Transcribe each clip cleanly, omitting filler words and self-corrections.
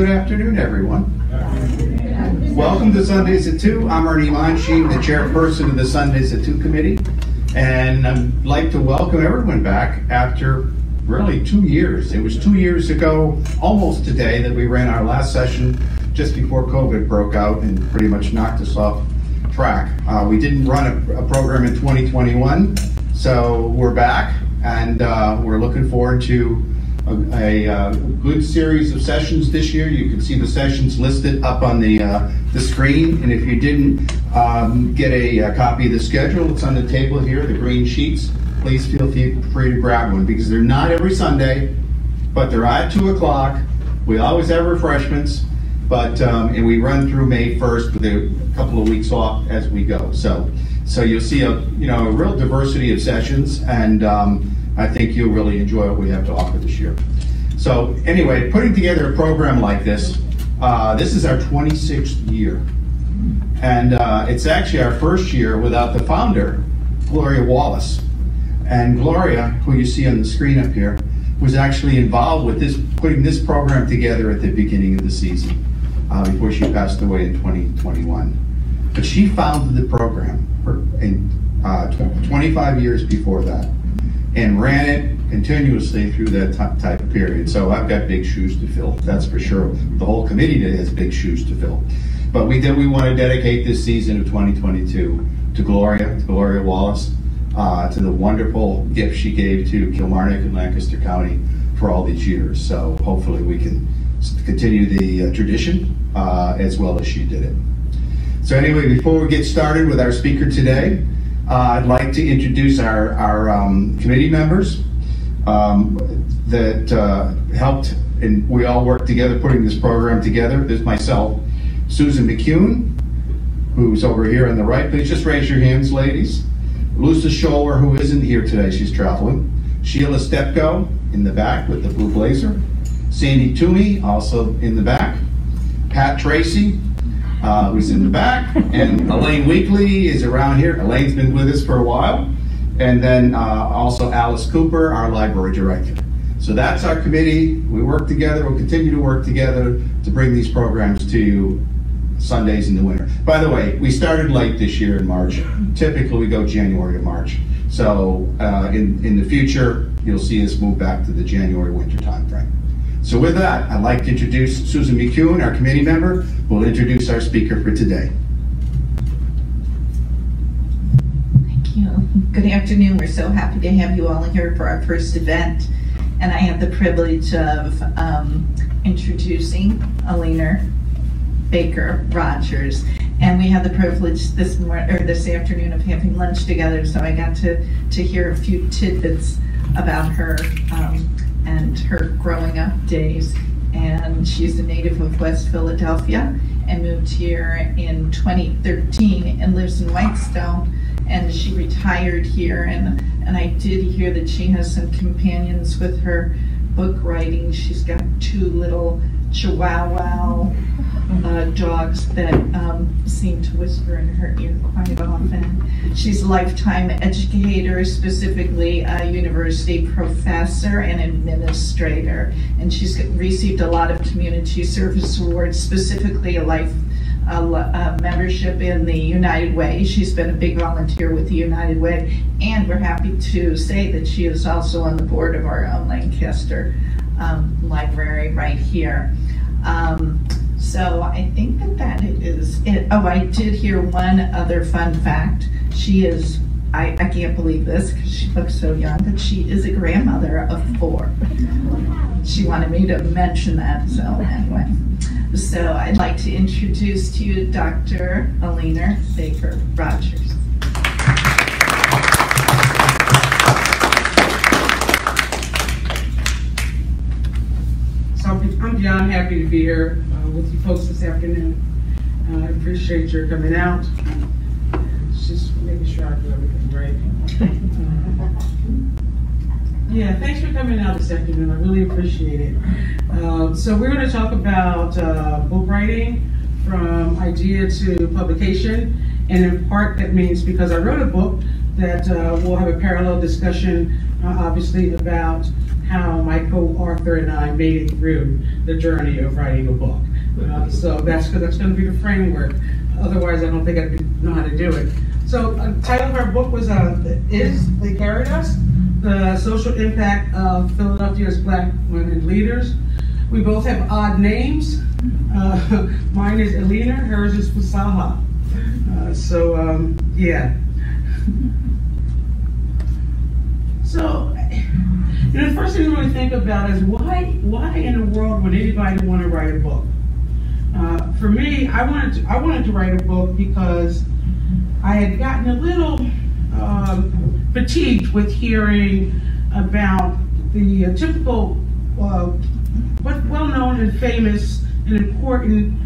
Good afternoon, everyone. Welcome to Sundays at 2. I'm Ernie Monsheen, the chairperson of the Sundays at 2 committee, and I'd like to welcome everyone back after really 2 years. It was 2 years ago, almost today, that we ran our last session just before COVID broke out and pretty much knocked us off track. We didn't run a program in 2021, so we're back, and we're looking forward to a good series of sessions this year. You can see the sessions listed up on the screen, and if you didn't get a copy of the schedule, it's on the table here, the green sheets. Please feel free to grab one, because they're not every Sunday, but they're at 2 o'clock. We always have refreshments, but and we run through May 1st with a couple of weeks off as we go. So you'll see a real diversity of sessions, and I think you'll really enjoy what we have to offer this year. So anyway, putting together a program like this, this is our 26th year. And it's actually our first year without the founder, Gloria Wallace. And Gloria, who you see on the screen up here, was actually involved with putting this program together at the beginning of the season, before she passed away in 2021. But she founded the program in 25 years before that, and ran it continuously through that type of period. So I've got big shoes to fill, that's for sure. The whole committee has big shoes to fill. But we want to dedicate this season of 2022 to Gloria Wallace, to the wonderful gift she gave to Kilmarnock and Lancaster County for all these years. So hopefully we can continue the tradition as well as she did it. So anyway, before we get started with our speaker today, I'd like to introduce our committee members that helped, and we all worked together putting this program together. There's myself, Susan McCune, who's over here on the right. Please just raise your hands, ladies. Lucia Scholler, who isn't here today, she's traveling. Sheila Stepko in the back with the blue blazer. Sandy Toomey, also in the back. Pat Tracy, who's in the back, and Elaine Weekly is around here. Elaine's been with us for a while. And then also Alice Cooper, our library director. So that's our committee. We work together, we'll continue to work together to bring these programs to you Sundays in the winter. By the way, we started late this year in March. Typically we go January to March. So in the future, you'll see us move back to the January winter time frame. So with that, I'd like to introduce Susan McCune, our committee member, who will introduce our speaker for today. Thank you. Good afternoon. We're so happy to have you all here for our first event. And I have the privilege of introducing Alina Baker Rogers. And we had the privilege this afternoon of having lunch together, so I got to hear a few tidbits about her and her growing up days. And she's a native of West Philadelphia and moved here in 2013 and lives in Whitestone. And she retired here, and I did hear that she has some companions with her book writing. She's got 2 little Chihuahua dogs that seem to whisper in her ear quite often. She's a lifetime educator, specifically a university professor and administrator, and she's received a lot of community service awards, specifically a membership in the United Way. She's been a big volunteer with the United Way, and we're happy to say that she is also on the board of our own Lancaster library right here. So I think that is it. Oh, I did hear one other fun fact. She is, I can't believe this because she looks so young, but she is a grandmother of 4. She wanted me to mention that, so anyway. So I'd like to introduce to you Dr. Alina Baker Rogers. So I'm beyond happy to be here with you folks this afternoon. I appreciate your coming out. Just making sure I do everything right. Yeah, thanks for coming out this afternoon. I really appreciate it. So we're going to talk about book writing from idea to publication. And in part, that means because I wrote a book that we'll have a parallel discussion, obviously, about how my co-author and I made it through the journey of writing a book. So that's going to be the framework. Otherwise, I don't think I'd know how to do it. So the title of our book was They Carried Us, The Social Impact of Philadelphia's Black Women Leaders. We both have odd names. Mine is Elena, hers is Fasaha. Yeah. So, the first thing you really think about is why in the world would anybody want to write a book? For me, I wanted to write a book because I had gotten a little fatigued with hearing about the typical, well-known and famous and important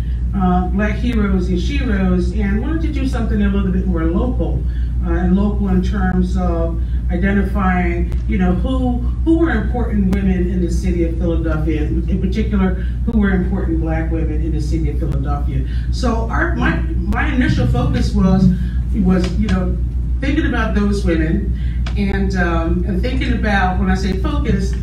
Black heroes and sheroes, and wanted to do something a little bit more local, and local in terms of identifying, who were important women in the city of Philadelphia, in particular, who were important Black women in the city of Philadelphia. So my initial focus was thinking about those women and thinking about, when I say focus,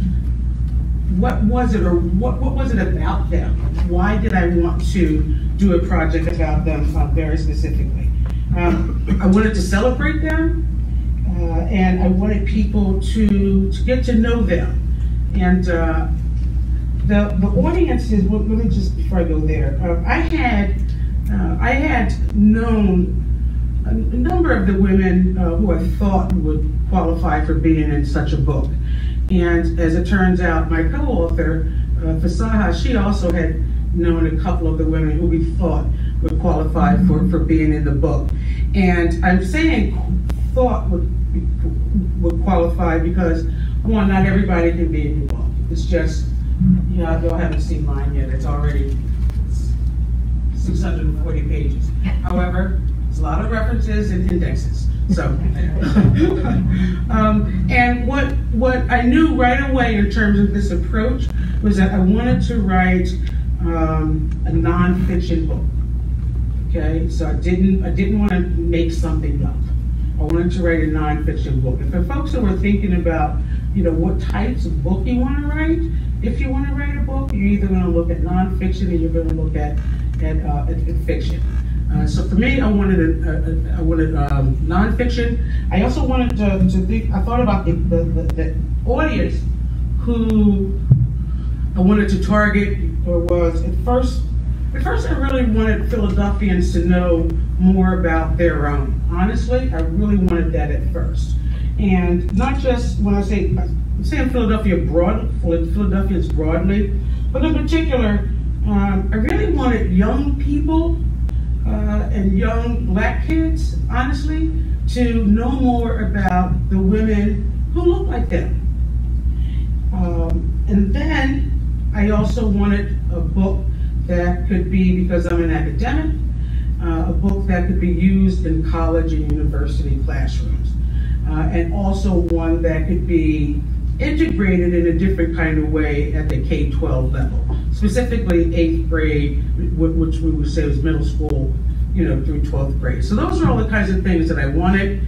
what was it about them? Why did I want to do a project about them very specifically? I wanted to celebrate them, and I wanted people to get to know them. And the audiences, well, let me just, before I go there, I had known a number of the women who I thought would qualify for being in such a book. And as it turns out, my co-author, Fasaha, she also had known a couple of the women who we thought would qualify for being in the book. And I'm saying thought would qualify because, one, not everybody can be in the book. It's just, y'all haven't seen mine yet. It's already 640 pages. However, there's a lot of references and indexes. So, and what I knew right away in terms of this approach was that I wanted to write a nonfiction book. Okay, so I didn't want to make something up. I wanted to write a nonfiction book. And for folks who are thinking about, what types of book you want to write, if you want to write a book, you're either going to look at nonfiction or you're going to look at fiction. So for me, I wanted nonfiction. I also wanted to think. I thought about the audience who I wanted to target. Was at first I really wanted Philadelphians to know more about their own. Honestly, I really wanted that at first, and not just when I'm saying Philadelphia Philadelphians broadly, but in particular, I really wanted young people. And young Black kids, honestly, to know more about the women who look like them. And then I also wanted a book that could be, because I'm an academic, a book that could be used in college and university classrooms. And also one that could be integrated in a different kind of way at the K-12 level, specifically 8th grade, which we would say was middle school, through 12th grade. So those are all the kinds of things that I wanted.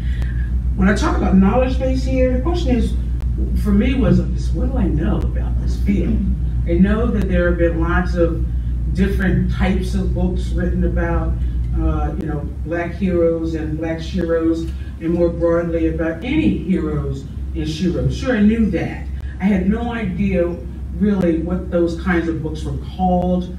When I talk about knowledge base here, the question is, for me, was what do I know about this field? I know that there have been lots of different types of books written about, Black heroes and Black sheroes, and more broadly about any heroes and sheroes. Sure, I knew that. I had no idea really what those kinds of books were called,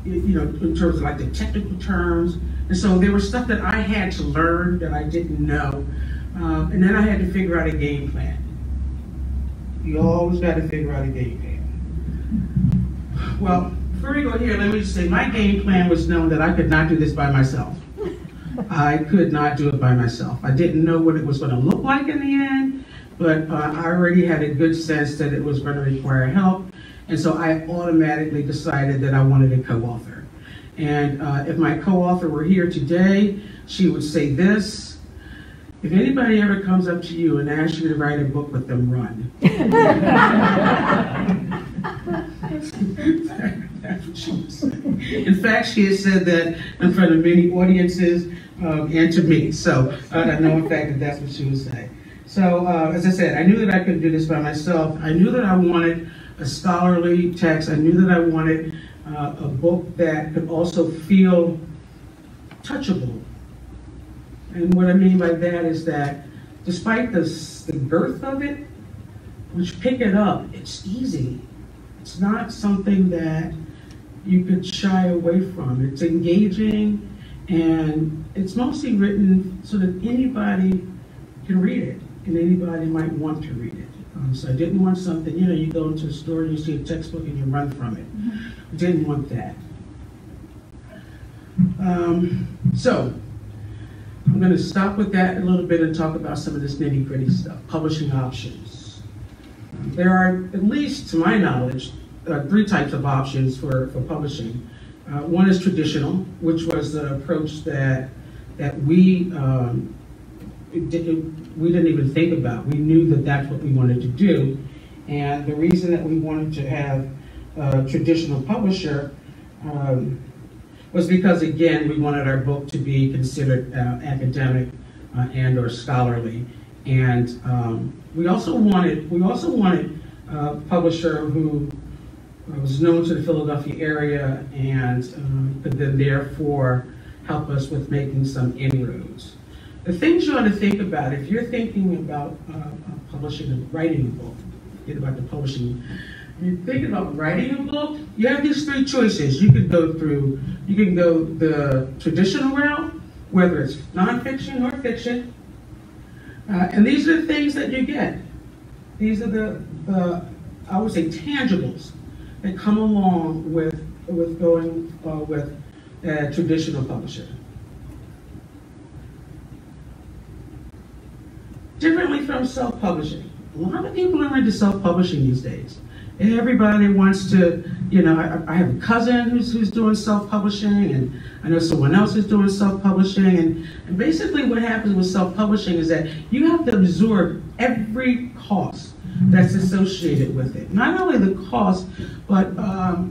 in terms of like the technical terms. And so there was stuff that I had to learn that I didn't know. And then I had to figure out a game plan. You always got to figure out a game plan. Well, before we go here, let me just say my game plan was known that I could not do this by myself. I could not do it by myself. I didn't know what it was going to look like in the end, but I already had a good sense that it was going to require help. And so I automatically decided that I wanted a co-author. And if my co-author were here today, she would say this: if anybody ever comes up to you and asks you to write a book with them, run. That's what she would say. In fact, she has said that in front of many audiences and to me. So I know, in fact, that that's what she would say. So, as I said, I knew that I couldn't do this by myself. I knew that I wanted a scholarly text. I knew that I wanted a book that could also feel touchable. And what I mean by that is that despite the girth of it, once you pick it up, it's easy. It's not something that you could shy away from. It's engaging, and it's mostly written so that anybody can read it, and anybody might want to read it. So I didn't want something, you go into a store, you see a textbook, and you run from it. I didn't want that. So I'm going to stop with that a little bit and talk about some of this nitty-gritty stuff, publishing options. There are, at least to my knowledge, 3 types of options for publishing. One is traditional, which was the approach that we didn't even think about. We knew that that's what we wanted to do. And the reason that we wanted to have a traditional publisher was because, again, we wanted our book to be considered academic and or scholarly. And we also wanted a publisher who was known to the Philadelphia area and could then therefore help us with making some inroads. The things you ought to think about if you're thinking about publishing and writing a book, forget about the publishing. If you're thinking about writing a book, you have these 3 choices. You can go the traditional route, whether it's nonfiction or fiction, and these are the things that you get. These are the I would say tangibles that come along with going with a traditional publisher. Differently from self-publishing. A lot of people are into self-publishing these days. Everybody wants to, I have a cousin who's doing self-publishing, and I know someone else who's doing self-publishing, and basically what happens with self-publishing is that you have to absorb every cost that's associated with it. Not only the cost, but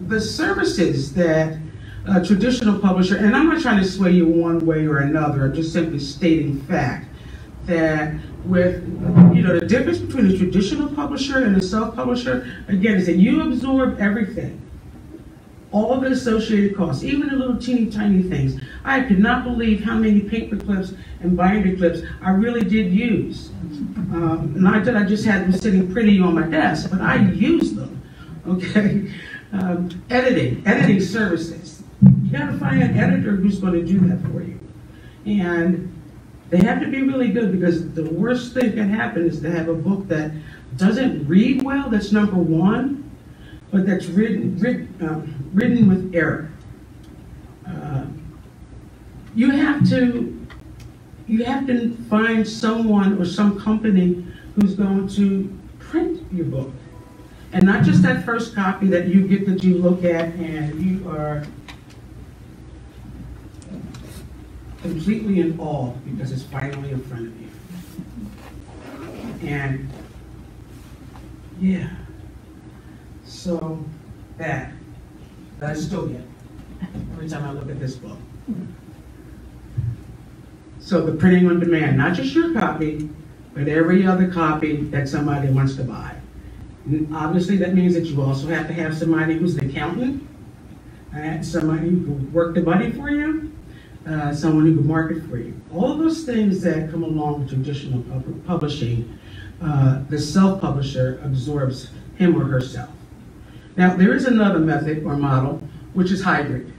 the services that a traditional publisher, and I'm not trying to sway you one way or another, I'm just simply stating fact, that with, the difference between a traditional publisher and a self-publisher, again, is that you absorb everything. All of the associated costs, even the little teeny tiny things. I could not believe how many paper clips and binder clips I really did use. Not that I just had them sitting pretty on my desk, but I used them, okay? Editing services. You gotta find an editor who's gonna do that for you. And they have to be really good, because the worst thing that can happen is to have a book that doesn't read well, that's number one, but that's written with error. You have to find someone or some company who's going to print your book. And not just that first copy that you get, that you look at and you are completely in awe because it's finally in front of you. And yeah, so that I still get every time I look at this book. So the printing on demand, not just your copy, but every other copy that somebody wants to buy. And obviously that means that you also have to have somebody who's an accountant, and somebody who can work the money for you, someone who can market for you. All of those things that come along with traditional publishing, the self-publisher absorbs him or herself. Now, there is another method or model, which is hybrid.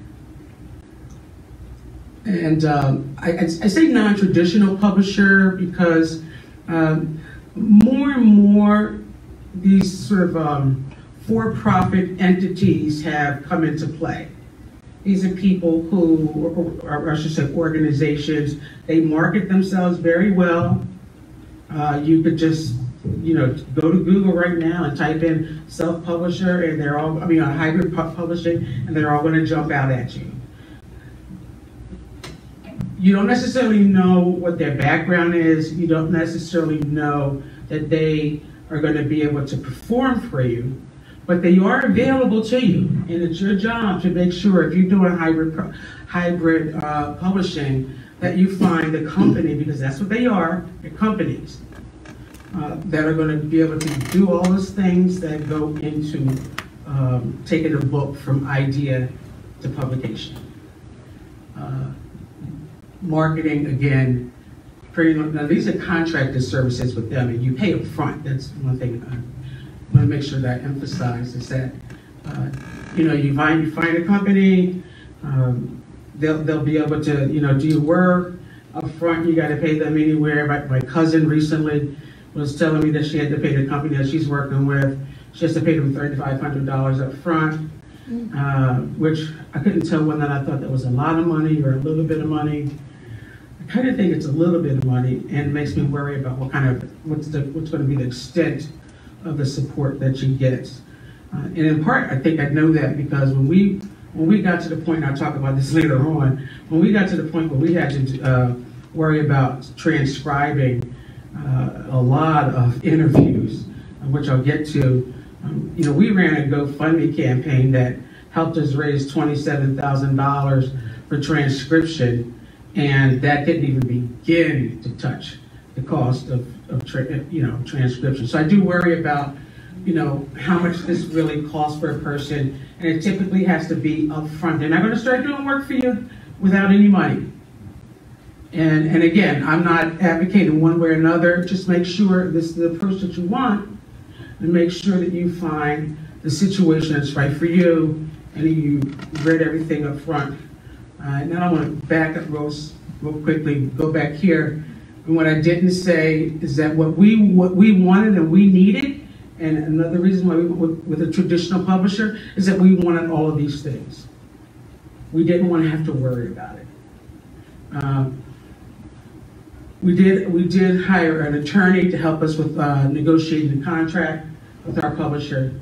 And I say non-traditional publisher because more and more these sort of for-profit entities have come into play. These are people who, or I should say organizations, they market themselves very well. You could just, go to Google right now and type in self-publisher, and they're all, hybrid publishing, and they're all going to jump out at you. You don't necessarily know what their background is. You don't necessarily know that they are going to be able to perform for you, but they are available to you, and it's your job to make sure if you're doing hybrid publishing that you find the company, because that's what they are, they're companies, that are going to be able to do all those things that go into taking a book from idea to publication. Marketing, again, now these are contracted services with them, and you pay up front. That's one thing I want to make sure that I emphasize is that you find a company, they'll be able to do your work up front. You got to pay them anywhere. My cousin recently was telling me that she had to pay the company that she's working with. She has to pay them $3,500 up front, which I couldn't tell whether I thought that was a lot of money or a little bit of money. I kind of think it's a little bit of money, and it makes me worry about what's going to be the extent of the support that she gets. And in part, I think I know that because when we got to the point, and I'll talk about this later on, when we got to the point where we had to worry about transcribing a lot of interviews, which I'll get to, we ran a GoFundMe campaign that helped us raise $27,000 for transcription, and that didn't even begin to touch the cost of transcription. So I do worry about how much this really costs for a person, and it typically has to be upfront. They're not going to start doing work for you without any money. And again, I'm not advocating one way or another. Just make sure this is the approach that you want, and make sure that you find the situation that's right for you, and you read everything up front. Now I want to back up real quickly, go back here. And what I didn't say is that what we wanted and we needed, and another reason why we went with a traditional publisher, is that we wanted all of these things. We didn't want to have to worry about it. We did hire an attorney to help us with negotiating the contract with our publisher,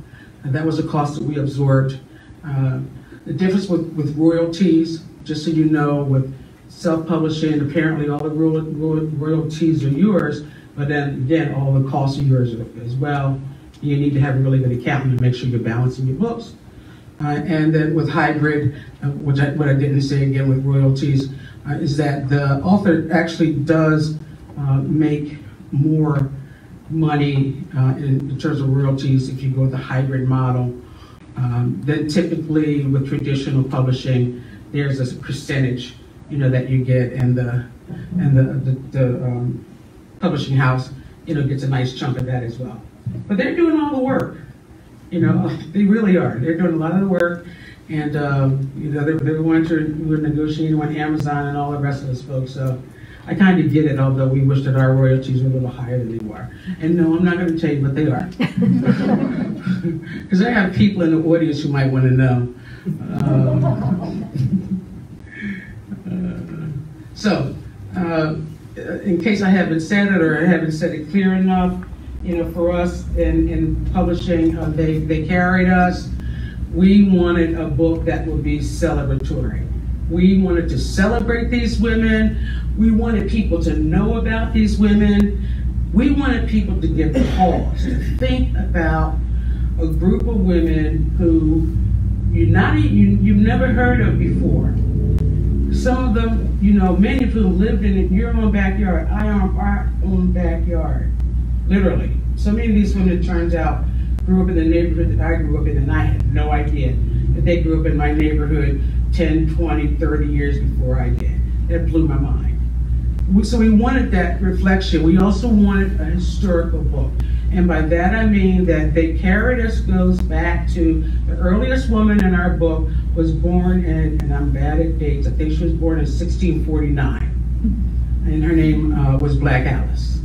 and that was a cost that we absorbed. The difference with royalties, just so you know, with self-publishing, apparently all the royalties are yours, but then again, all the costs are yours as well. You need to have a really good accountant to make sure you're balancing your books. And then with hybrid, what I didn't say again with royalties, is that the author actually does make more money in terms of royalties if you go with the hybrid model than typically with traditional publishing. There's a percentage, that you get, and the publishing house, gets a nice chunk of that as well. But they're doing all the work, they really are. They're doing a lot of the work, and we're negotiating on Amazon and all the rest of those folks. So I kind of get it, although we wish that our royalties were a little higher than they were. And no, I'm not going to tell you what they are, because I have people in the audience who might want to know. So, in case I haven't said it or I haven't said it clear enough, for us in publishing, they carried us. We wanted a book that would be celebratory. We wanted to celebrate these women. We wanted people to know about these women. We wanted people to get pause, to think about a group of women who you've never heard of before. Some of them, many of whom lived in your own backyard, our own backyard, literally. So many of these women, it turns out, grew up in the neighborhood that I grew up in, and I had no idea that they grew up in my neighborhood 10, 20, 30 years before I did. That blew my mind. So we wanted that reflection. We also wanted a historical book. And by that I mean that they carried us, goes back to the earliest woman in our book was born in, and I'm bad at dates, I think she was born in 1649. And her name was Black Alice.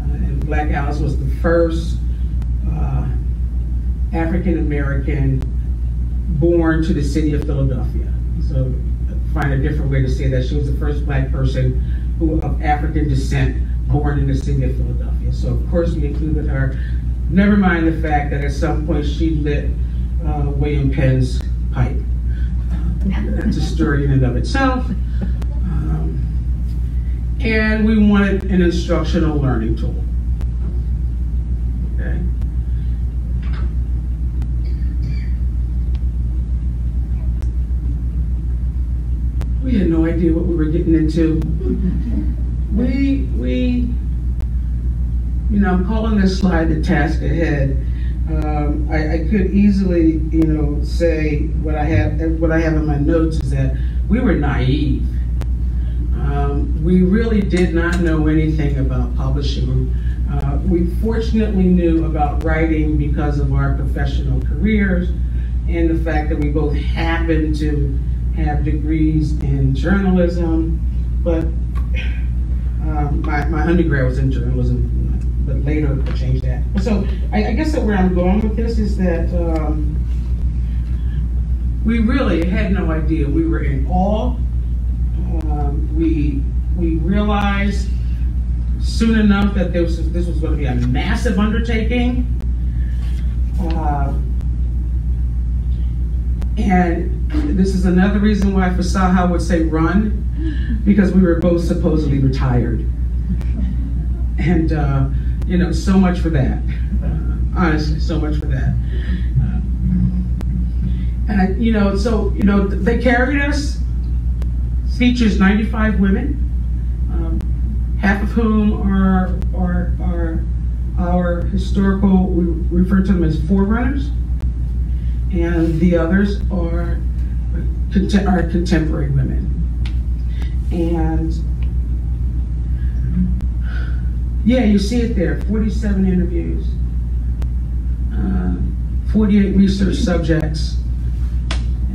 And Black Alice was the first African-American born to the city of Philadelphia. So find a different way to say that. She was the first Black person of African descent born in the city of Philadelphia. So of course we included her. Never mind the fact that at some point she lit William Penn's pipe. That's a story in and of itself. And we wanted an instructional learning tool. Okay. We had no idea what we were getting into. We I'm calling this slide the task ahead. I could easily, say what I have in my notes is that we were naive. We really did not know anything about publishing. We fortunately knew about writing because of our professional careers and the fact that we both happened to have degrees in journalism, but my undergrad was in journalism, but later I changed that. So I guess that where I'm going with this is that we really had no idea. We were in awe. We realized soon enough that this was going to be a massive undertaking. And this is another reason why Fasaha would say run, because we were both supposedly retired. And, so much for that. Honestly, so much for that. They carried us. Features 95 women, half of whom are our historical, we refer to them as forerunners, and the others are contemporary women. And yeah, you see it there, 47 interviews, 48 research subjects,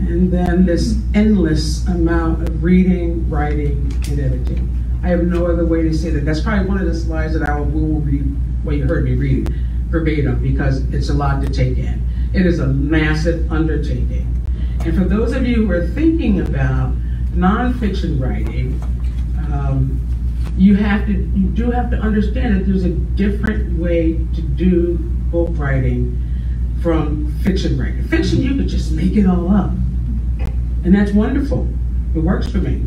and then this endless amount of reading, writing, and editing. I have no other way to say that. That's probably one of the slides that I will read, well, you heard me read verbatim, because it's a lot to take in. It is a massive undertaking. And for those of you who are thinking about nonfiction writing, you do have to understand that there's a different way to do book writing from fiction writing. Fiction, you could just make it all up. And that's wonderful. It works for me.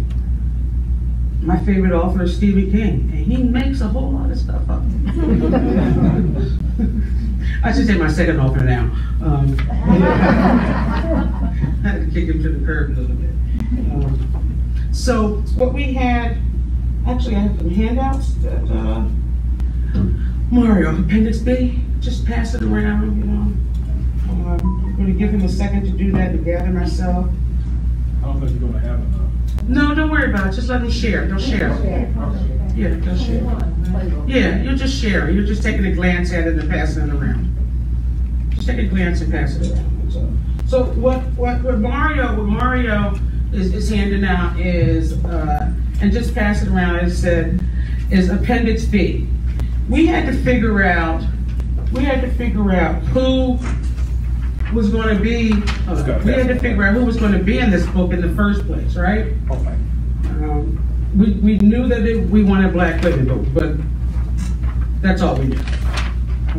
My favorite author is Stephen King, and he makes a whole lot of stuff up. I should say my second author now. I had to kick him to the curb a little bit. So what we had, actually I have some handouts that, Mario, Appendix B, just pass it around, I'm going to give him a second to do that, to gather myself. I don't think you're going to have enough. No, don't worry about it. Just let them share. They'll share. Yeah, they'll share. Yeah, you're just sharing. You're just taking a glance at it and passing it around. Just take a glance and pass it around. So what Mario is handing out is, and just pass it around, as I said, is Appendix B. We had to figure out who was going to be, we had to figure out who was going to be in this book in the first place, right? Okay. We knew that we wanted black women, but that's all we knew.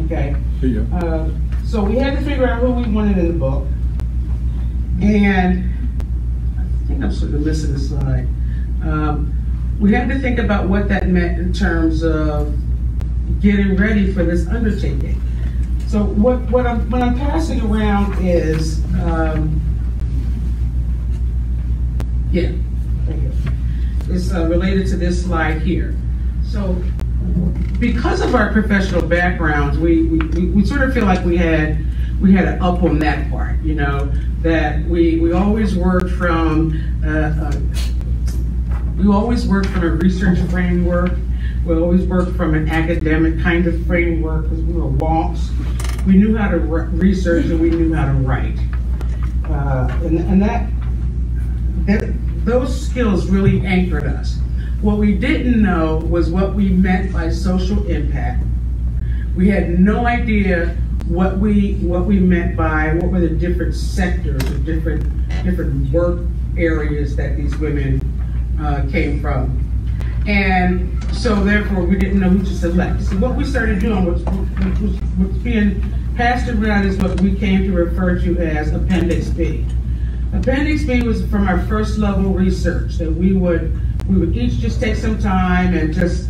Okay? Yeah. So we had to figure out who we wanted in the book. And I think I'm sort of missing a slide. We had to think about what that meant in terms of getting ready for this undertaking. So what I'm passing around is, it's related to this slide here. So because of our professional backgrounds, we sort of feel like we had an up on that part, that we always worked from a research framework. We always worked from an academic kind of framework because we were wonks. We knew how to research and we knew how to write. Those skills really anchored us. What we didn't know was what we meant by social impact. We had no idea what we meant by what were the different sectors or different work areas that these women came from. And so therefore we didn't know who to select. So what we started doing was being passed around is what we came to refer to as Appendix B. Appendix B was from our first level research, that we would each just take some time and just,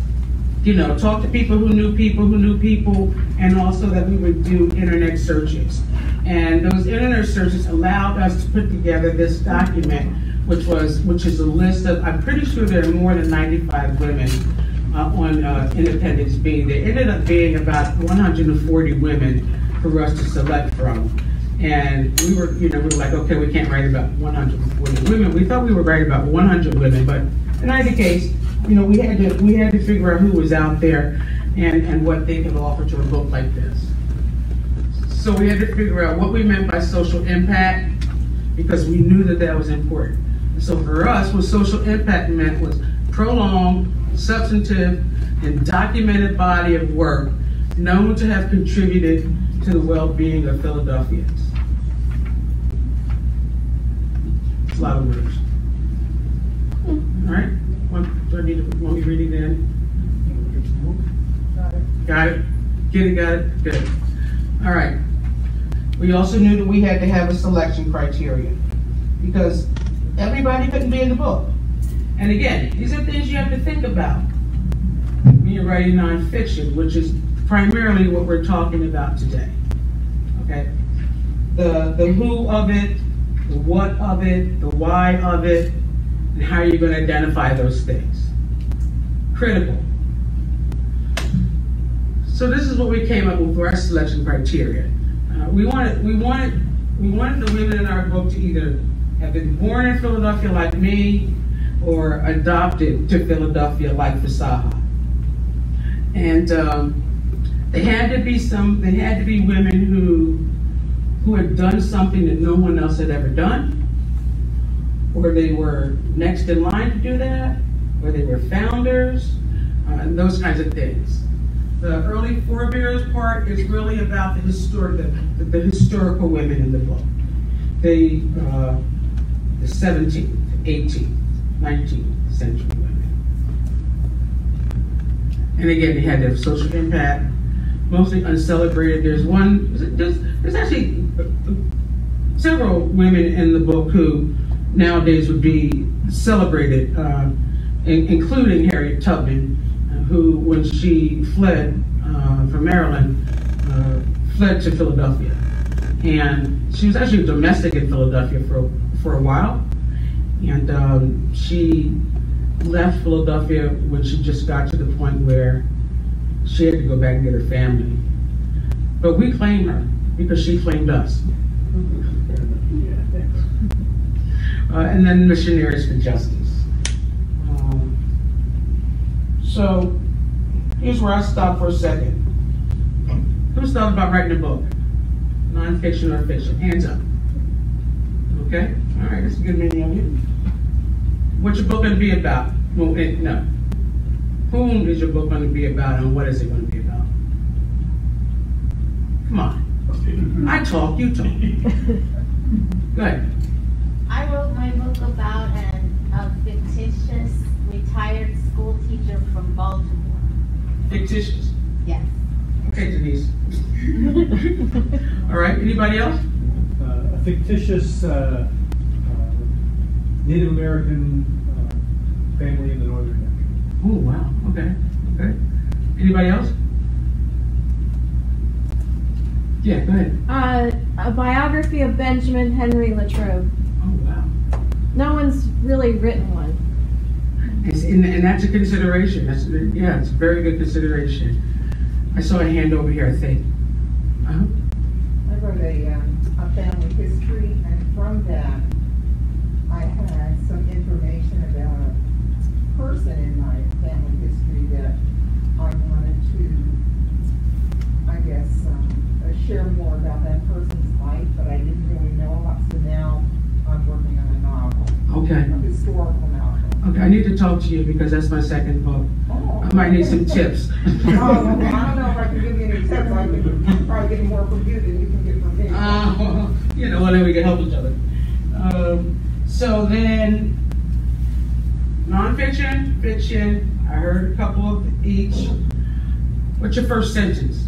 talk to people who knew people, and also that we would do internet searches. And those internet searches allowed us to put together this document, which is a list of, I'm pretty sure there are more than 95 women on Independence being there. It ended up being about 140 women for us to select from. And we were like, okay, we can't write about 140 women. We thought we were writing about 100 women, but in either case, we had to figure out who was out there and what they could offer to a book like this. So we had to figure out what we meant by social impact, because we knew that was important. So for us, what social impact meant was prolonged, substantive, and documented body of work known to have contributed to the well-being of Philadelphians. It's a lot of words. All right, want me to read it in? Got it? Get it, got it? Good. All right. We also knew that we had to have a selection criteria, because everybody couldn't be in the book. And again, these are things you have to think about when you're writing nonfiction, which is primarily what we're talking about today. Okay? The who of it, the what of it, the why of it, and how you're going to identify those things. Critical. So this is what we came up with for our selection criteria. We wanted the women in our book to either have been born in Philadelphia like me, or adopted to Philadelphia like Fasaha. And they had to be women who had done something that no one else had ever done, or they were next in line to do that, or they were founders, and those kinds of things. The early forebears part is really about the historical women in the book. The 17th, 18th, 19th century women. And again, they had their social impact, mostly uncelebrated. There's actually several women in the book who nowadays would be celebrated, including Harriet Tubman, who, when she fled from Maryland, fled to Philadelphia. And she was actually domestic in Philadelphia for a while. And she left Philadelphia when she just got to the point where she had to go back and get her family. But we claim her because she claimed us. And then Missionaries for Justice. So here's where I stop for a second. Who's thought about writing a book? Non-fiction or fiction? Hands up. Okay? All right, that's a good many of you. What's your book going to be about? Well, no. Whom is your book going to be about, and what is it going to be about? Come on. I talk, you talk. Go ahead. I wrote my book about a fictitious retired school teacher from Baltimore. Fictitious? Yes. Okay, Denise. All right, anybody else? A fictitious Native American family in the Northern Neck. Oh, wow, okay. Anybody else? Yeah, go ahead. A biography of Benjamin Henry Latrobe. Oh, wow. No one's really written one. And that's a consideration. It's a very good consideration. I saw a hand over here, I think. I wrote a family history, and from that, I had some information about a person in my family history that I wanted to, I guess, share more about that person's life, but I didn't really know about. So now I'm working on a novel, Okay. a historical novel. Okay, I need to talk to you because that's my second book. Oh, I might need some tips. I don't know if I can give you any tips. I can probably get more from you than you can get from me. Well, then we can help each other. So then, nonfiction, fiction, I heard a couple of each. What's your first sentence?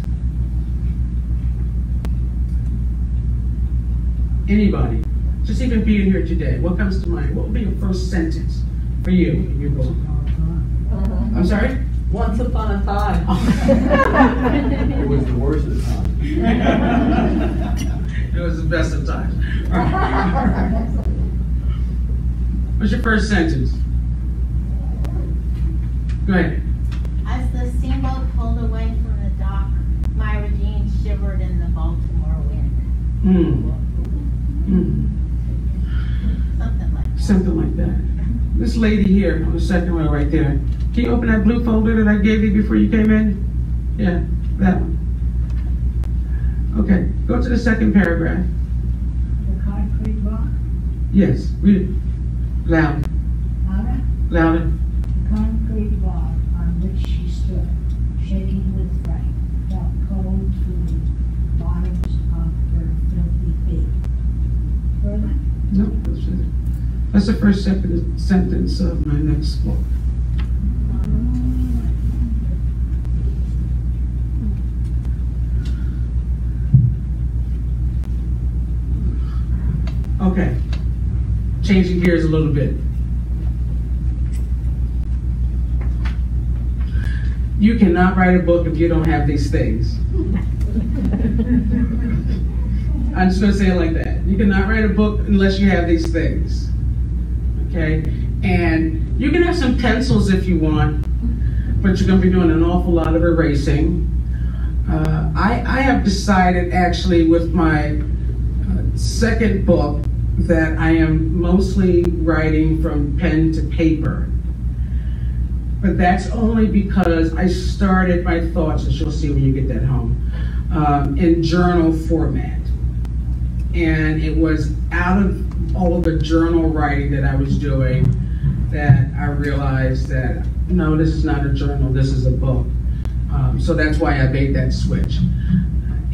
Anybody? Just even being here today, what comes to mind? What would be your first sentence for you in your book? I'm sorry? Once upon a time. It was the worst of the time. It was the best of times. All right. What's your first sentence? Go ahead. the steamboat pulled away from the dock, Myra Jean shivered in the Baltimore wind. Something like that. Something like that. This lady here on the second row right there. Can you open that blue folder that I gave you before you came in? Yeah, that one. Okay, go to the second paragraph. The concrete block? Yes, read it. Loud. Louder? Louder. The concrete block on which she stood, shaking with fright, felt cold through the bottoms of her filthy feet. Further? No, that's the first sentence of my next book. Okay, changing gears a little bit. You cannot write a book if you don't have these things. I'm just going to say it like that. You cannot write a book unless you have these things. Okay? And you can have some pencils if you want, but you're going to be doing an awful lot of erasing. I have decided actually with my second book that I am mostly writing from pen to paper. But that's only because I started my thoughts, as you'll see when you get that home, in journal format. And it was out of all of the journal writing that I was doing that I realized that, no, this is not a journal, this is a book. So that's why I made that switch.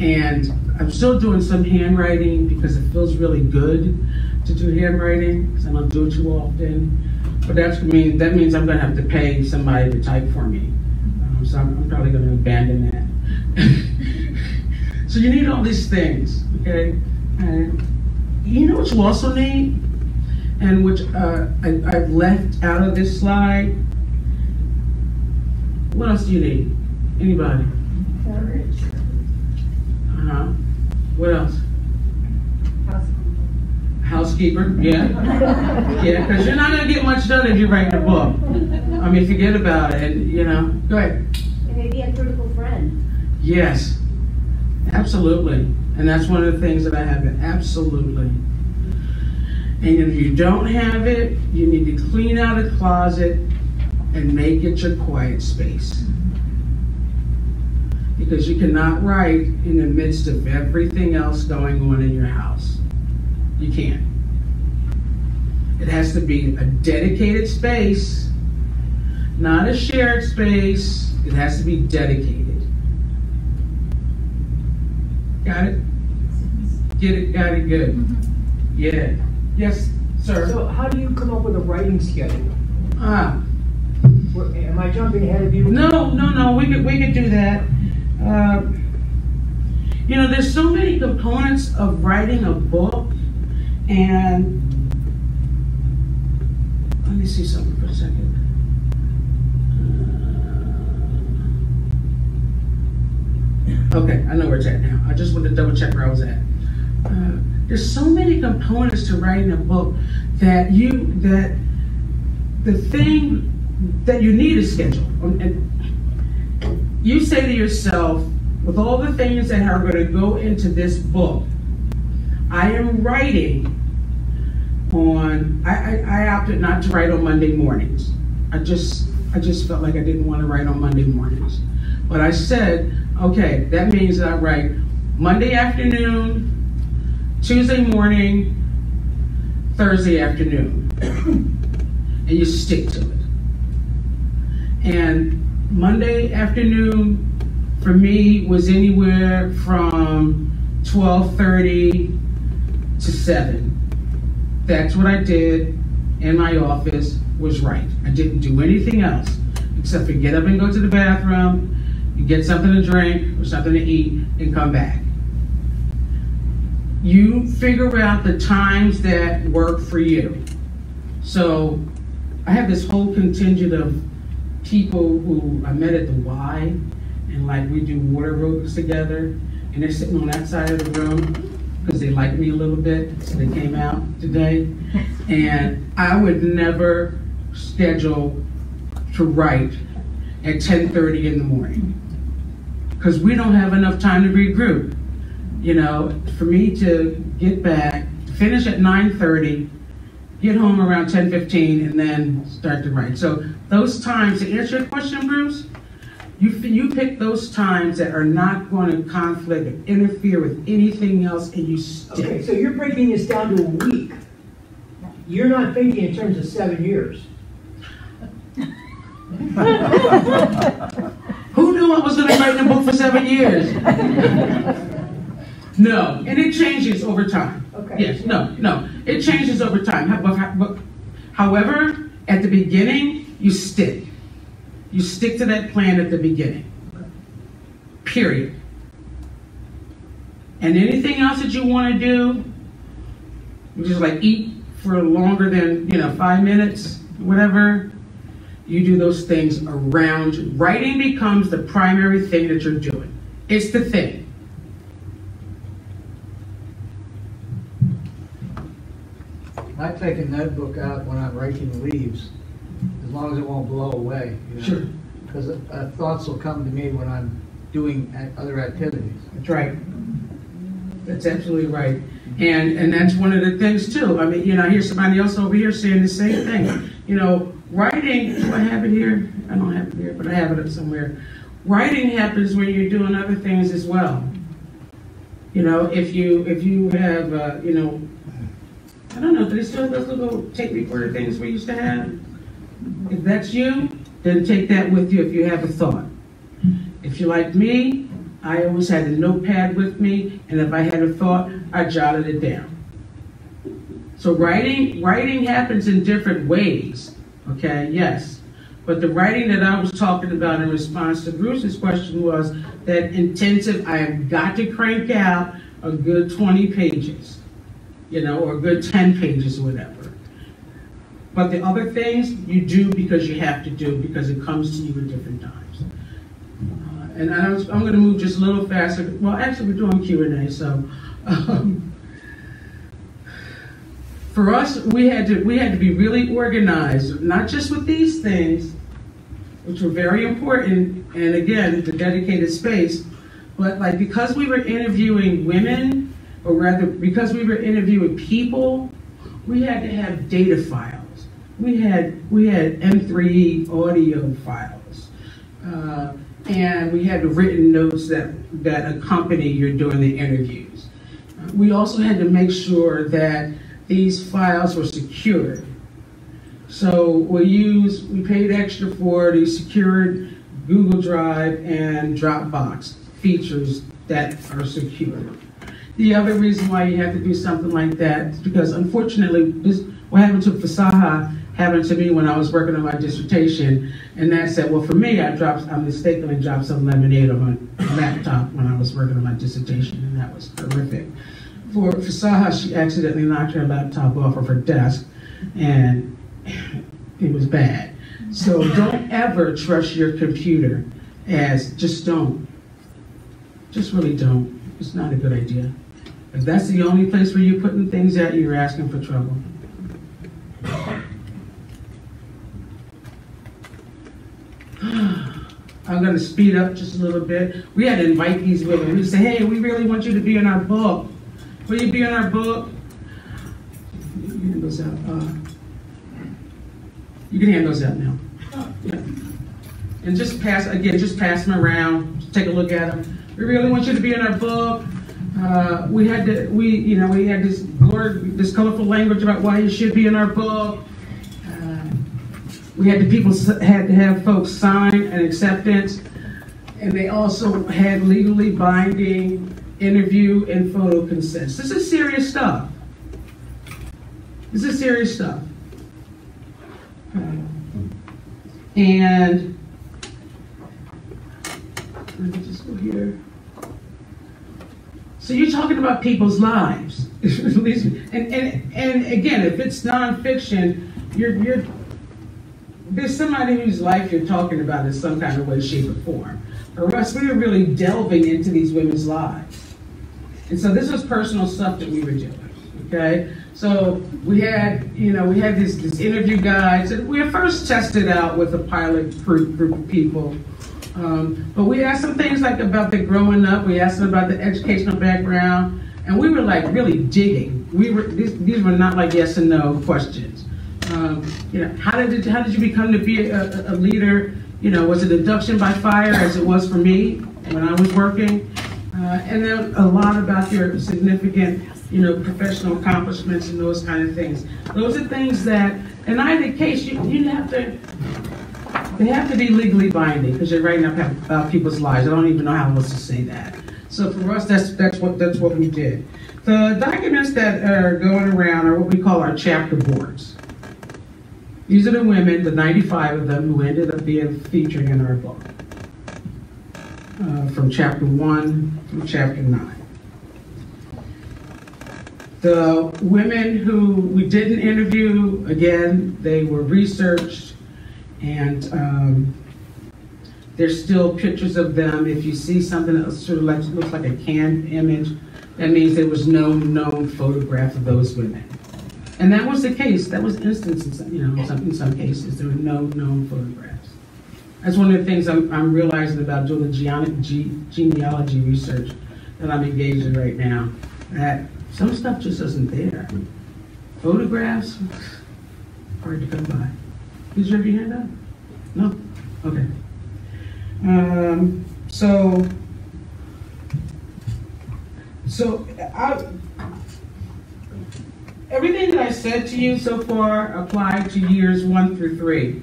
And I'm still doing some handwriting because it feels really good to do handwriting, because I don't do it too often. But that means I'm going to have to pay somebody to type for me. So I'm probably going to abandon that. So you need all these things, okay? And you know what you also need, and which I've left out of this slide? What else do you need? Anybody? What else? Housekeeper, yeah. Yeah, because you're not going to get much done if you write a book. I mean, forget about it, you know. Go ahead. It may be a critical friend. Yes, absolutely. And that's one of the things that I have, absolutely. And if you don't have it, you need to clean out a closet and make it your quiet space. Because you cannot write in the midst of everything else going on in your house. You can't. It has to be a dedicated space, not a shared space. It has to be dedicated. Got it? Get it? Got it? Good. Mm-hmm. Yeah. Yes, sir. So how do you come up with a writing schedule? Am I jumping ahead of you? No. We could do that. You know, there's so many components of writing a book, and let me see something for a second. Okay, I know where it's at now. I just wanted to double check where I was at. There's so many components to writing a book that the thing that you need is schedule. And you say to yourself, with all the things that are going to go into this book, I am writing on, I opted not to write on Monday mornings. I just felt like I didn't want to write on Monday mornings. But I said, okay, that means that I write Monday afternoon, Tuesday morning, Thursday afternoon. And you stick to it. And Monday afternoon for me was anywhere from 12:30 to 7. That's what I did in my office, was write. I didn't do anything else except for get up and go to the bathroom, and get something to drink or something to eat, and come back. You figure out the times that work for you. So I have this whole contingent of people who I met at the Y, and like we do water aerobics together, and they're sitting on that side of the room because they like me a little bit, so they came out today. And I would never schedule to write at 10:30 in the morning. Because we don't have enough time to regroup. You know, for me to get back, finish at 9:30, get home around 10:15, and then start to write. So those times, to answer your question, Bruce, you pick those times that are not going to conflict or interfere with anything else, and you stick. Okay, so you're breaking this down to a week. You're not thinking in terms of 7 years. Who knew I was going to write a book for 7 years? No, and it changes over time. Okay. Yes, no, it changes over time. However, at the beginning, you stick. You stick to that plan at the beginning. Period. And anything else that you want to do, which is like eat for longer than 5 minutes, whatever, you do those things around you. Writing becomes the primary thing that you're doing. It's the thing. I take a notebook out when I'm raking leaves, as long as it won't blow away. Sure. Because thoughts will come to me when I'm doing other activities. That's right. That's absolutely right. And that's one of the things too. I mean, I hear somebody else over here saying the same thing. Writing, do I have it here? I don't have it here, but I have it somewhere. Writing happens when you're doing other things as well. If you have, I don't know, do they still have those little tape recorder things we used to have? If that's you, then take that with you if you have a thought. If you're like me, I always had a notepad with me, and if I had a thought, I jotted it down. So writing happens in different ways, okay, yes. But the writing that I was talking about in response to Bruce's question was that intensive, I have got to crank out a good 20 pages, or a good 10 pages or whatever. But the other things you do because you have to do, because it comes to you at different times. And I'm going to move just a little faster. Well, actually, we're doing Q&A, so for us, we had to be really organized, not just with these things, which were very important, and again, the dedicated space, but because we were interviewing women, or rather, because we were interviewing people, we had to have data files. We had M3 audio files, and we had the written notes that accompany you doing the interviews. We also had to make sure that these files were secured. So we paid extra for the secured Google Drive and Dropbox features that are secured. The other reason why you have to do something like that is because, unfortunately, what happened to Fasaha happened to me when I was working on my dissertation, and that said, well, for me, I mistakenly dropped some lemonade on my laptop when I was working on my dissertation, and that was horrific. For Fasaha, she accidentally knocked her laptop off of her desk, and it was bad. So don't ever trust your computer just don't. Just really don't. It's not a good idea. If that's the only place where you're putting things at, you're asking for trouble. I'm going to speed up just a little bit. We had to invite these women. We say, hey, we really want you to be in our book. Will you be in our book? You can hand those out. You can hand those out now. Yeah. And just pass them around. Take a look at them. We really want you to be in our book. We had this colorful language about why you should be in our book. We had to have folks sign an acceptance, and they also had legally binding interview and photo consents. This is serious stuff. This is serious stuff. And let me just go here. So you're talking about people's lives, and again, if it's nonfiction, there's somebody whose life you're talking about in some kind of way, shape, or form. For us, we were really delving into these women's lives, and so this was personal stuff that we were doing. Okay, So we had this interview guides, and we first tested out with a pilot group of people. But we asked them things like about their growing up. We asked them about the educational background, and we were like really digging. These were not like yes and no questions. How did you become to be a leader? Was it induction by fire as it was for me when I was working? And then a lot about your significant, professional accomplishments and those kind of things. Those are things that, in either case, they have to be legally binding because you're writing up about people's lives. I don't even know how else to say that. So for us, that's what we did. The documents that are going around are what we call our chapter boards. These are the women, the 95 of them, who ended up being featured in our book. From chapter 1 through chapter 9. The women who we didn't interview, again, they were researched, and there's still pictures of them. If you see something that sort of looks like a canned image, that means there was no known photograph of those women. And that was the case. That was instances, in some cases, there were no known photographs. That's one of the things I'm realizing about doing the genealogy research that I'm engaged in right now, that some stuff just isn't there. Photographs, hard to come by. Did you have your hand up? No? Okay. Everything that I said to you so far applied to years 1 through 3.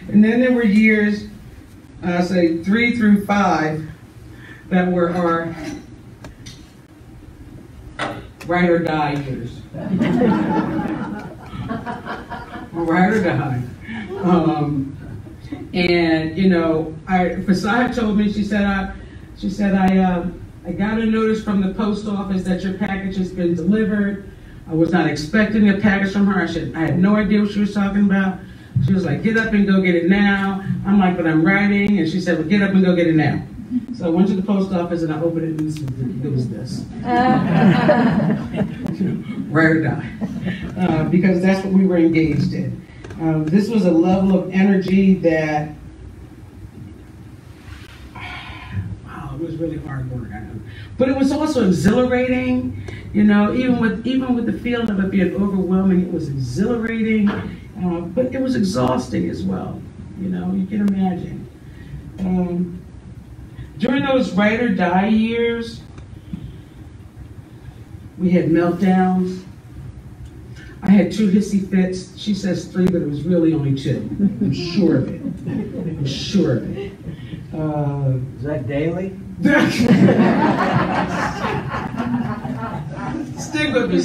And then there were years, say 3 through 5, that were our ride or die years. Ride or die. Fasaya told me, she said, I got a notice from the post office that your package has been delivered. I was not expecting a package from her. I had no idea what she was talking about. She was like, get up and go get it now. I'm like, but I'm writing. And she said, well, get up and go get it now. So I went to the post office and I opened it and it was this. Ride or die. Because that's what we were engaged in. This was a level of energy that, wow, it was really hard work. But it was also exhilarating, even with the feeling of it being overwhelming, it was exhilarating, but it was exhausting as well. You can imagine. During those ride or die years, we had meltdowns. I had 2 hissy fits. She says 3, but it was really only 2. I'm sure of it. I'm sure of it. Is that daily? Stick with me.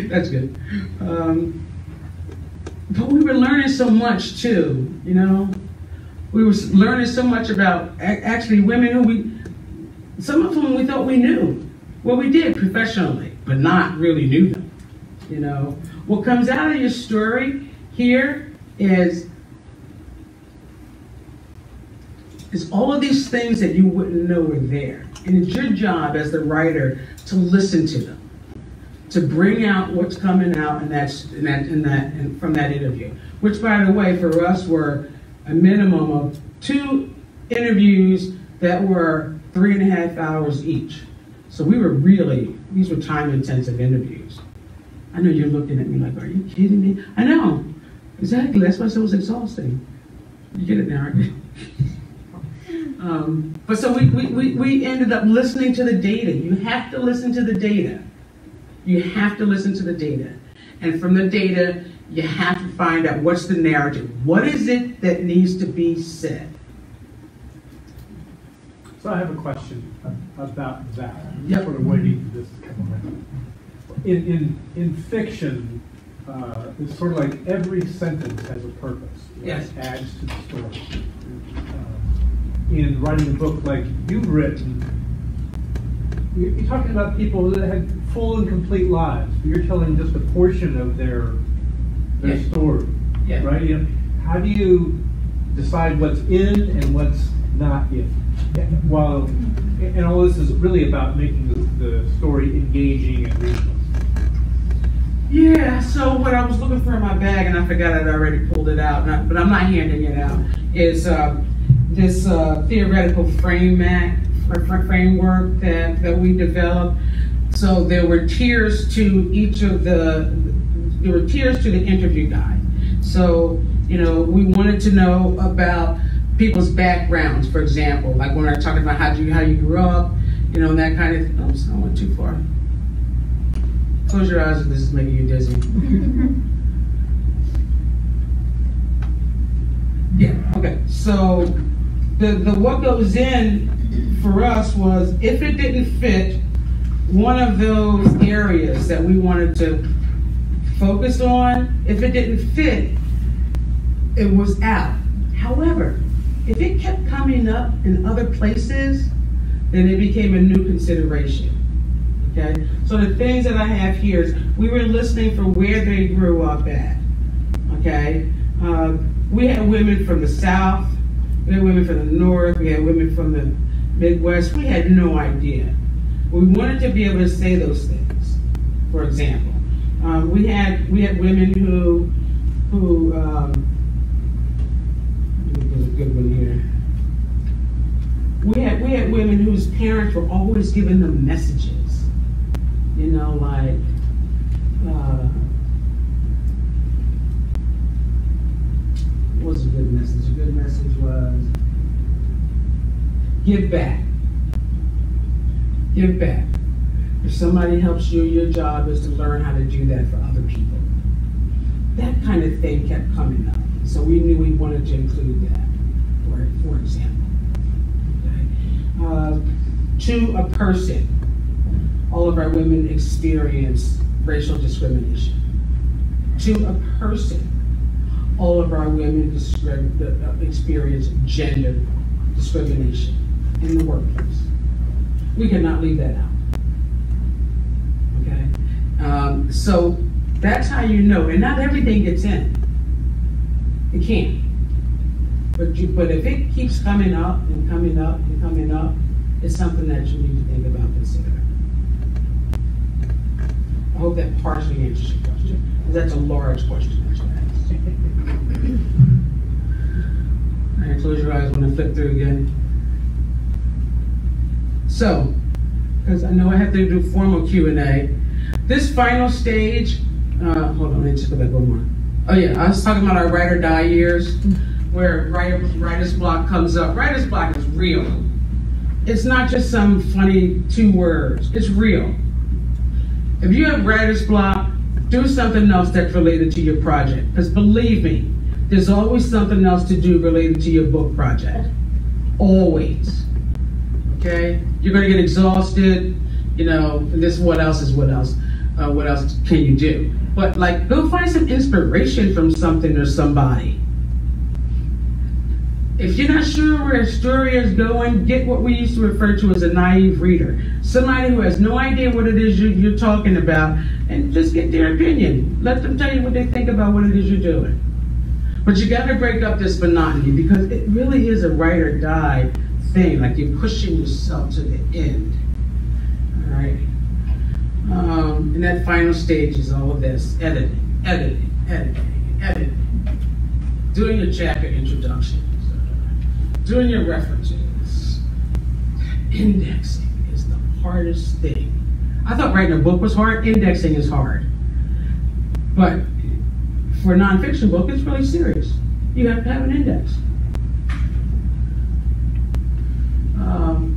That's good. But we were learning so much too, We were learning so much about actually women who some of whom we thought we knew. Well, we did professionally, but not really knew them. What comes out of your story here is all of these things that you wouldn't know were there. And it's your job as the writer to listen to them, to bring out what's coming out and from that interview. Which, by the way, for us were a minimum of 2 interviews that were 3.5 hours each. So these were time-intensive interviews. I know you're looking at me like, are you kidding me? I know, exactly. That's why it was exhausting. You get it now, right? But so we ended up listening to the data. You have to listen to the data. You have to listen to the data. And from the data, you have to find out what's the narrative. What is it that needs to be said? So I have a question about that. Yep. Sort of waiting for this to come around. In fiction, it's sort of like every sentence has a purpose. Yes. It adds to the story. In writing a book like you've written, you're talking about people that had full and complete lives. You're telling just a portion of their Yes. story, Yeah. right? How do you decide what's in and what's not in. And all this is really about making the story engaging and regional. Yeah, so what I was looking for in my bag, and I forgot I'd already pulled it out, but I'm not handing it out, is this theoretical framework that we developed. So there were tiers to each of the interview guide. So, you know, we wanted to know about people's backgrounds, for example, like when we're talking about how you grew up, you know, that kind of, oops, I went too far. Close your eyes if this is making you dizzy. Yeah, okay. So the what goes in for us was, if it didn't fit one of those areas that we wanted to focus on, if it didn't fit, it was out. However, if it kept coming up in other places, then it became a new consideration. Okay? So the things that I have here is, we were listening for where they grew up at. Okay? We had women from the South, we had women from the North, we had women from the Midwest. We had no idea. We wanted to be able to say those things. For example, we had women who there's a good one here. We had women whose parents were always giving them messages. You know, like, what was a good message? A good message was, give back. Give back. If somebody helps you, your job is to learn how to do that for other people. That kind of thing kept coming up. So we knew we wanted to include that, for example. Okay. To a person, all of our women experience racial discrimination. To a person, all of our women experience gender discrimination in the workplace. We cannot leave that out. Okay? So that's how you know, and not everything gets in. It can't. But if it keeps coming up and coming up and coming up, it's something that you need to think about considering. I hope that partially answers your question, because that's a large question that you asked. All right, close your eyes when I flip through again. So, because I know I have to do formal Q&A, this final stage, hold on, let me just go back one more. Oh yeah, I was talking about our write or die years, where writer's block comes up. Writer's block is real. It's not just some funny 2 words, it's real. If you have writer's block, do something else that's related to your project. Because believe me, there's always something else to do related to your book project. Always. Okay? You're going to get exhausted, you know, this what else is what else. What else can you do? But like, go find some inspiration from something or somebody. If you're not sure where a story is going, get what we used to refer to as a naive reader. Somebody who has no idea what it is you're talking about, and just get their opinion. Let them tell you what they think about what it is you're doing. But you gotta break up this monotony, because it really is a write or die thing, like you're pushing yourself to the end, all right? And that final stage is all of this, editing. Doing your chapter introduction. Doing your references. Indexing is the hardest thing. I thought writing a book was hard. Indexing is hard. But for a nonfiction book, it's really serious. You have to have an index.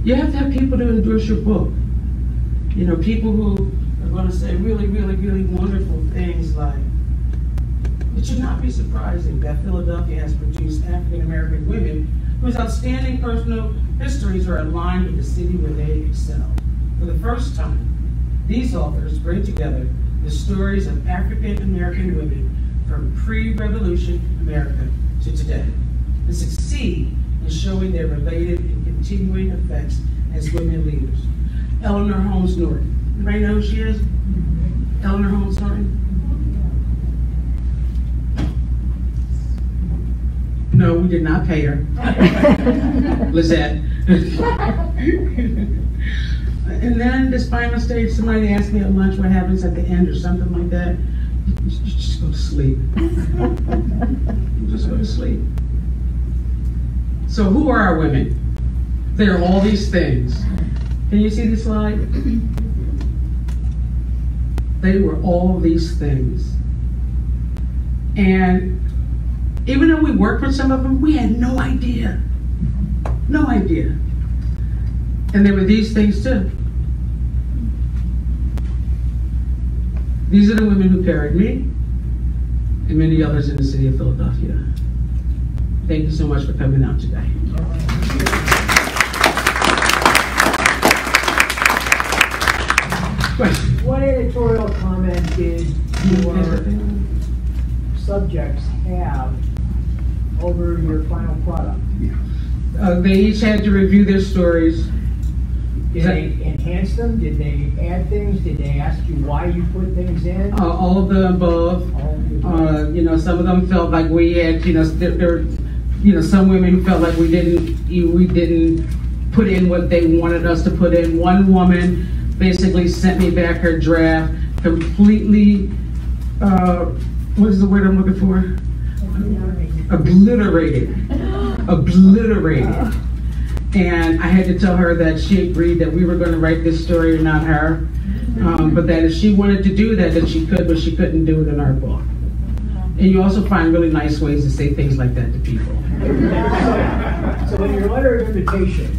You have to have people to endorse your book. You know, people who are going to say really, really, really wonderful things like, it should not be surprising that Philadelphia has produced African American women whose outstanding personal histories are aligned with the city where they excel. For the first time, these authors bring together the stories of African American women from pre-revolution America to today, and succeed in showing their related and continuing effects as women leaders. Eleanor Holmes Norton. Anybody know who she is? Eleanor Holmes Norton? No, we did not pay her. Lizette. And then this final stage, somebody asked me at lunch what happens at the end or something like that. You just go to sleep. You just go to sleep. So who are our women? They're all these things. Can you see this slide? They were all these things. And even though we worked with some of them, we had no idea. No idea. And there were these things too. These are the women who carried me and many others in the city of Philadelphia. Thank you so much for coming out today. Question. What editorial comment did your subjects have over your final product? They each had to review their stories. Did they enhance them? Did they add things? Did they ask you why you put things in? All of the above. Some of them felt like we had, there were, some women who felt like we didn't put in what they wanted us to put in. One woman basically sent me back her draft completely, what is the word I'm looking for? Obliterated. Obliterated. And I had to tell her that she agreed that we were going to write this story and not her. But that if she wanted to do that she could, but she couldn't do it in our book. And you also find really nice ways to say things like that to people. So in your letter of invitation,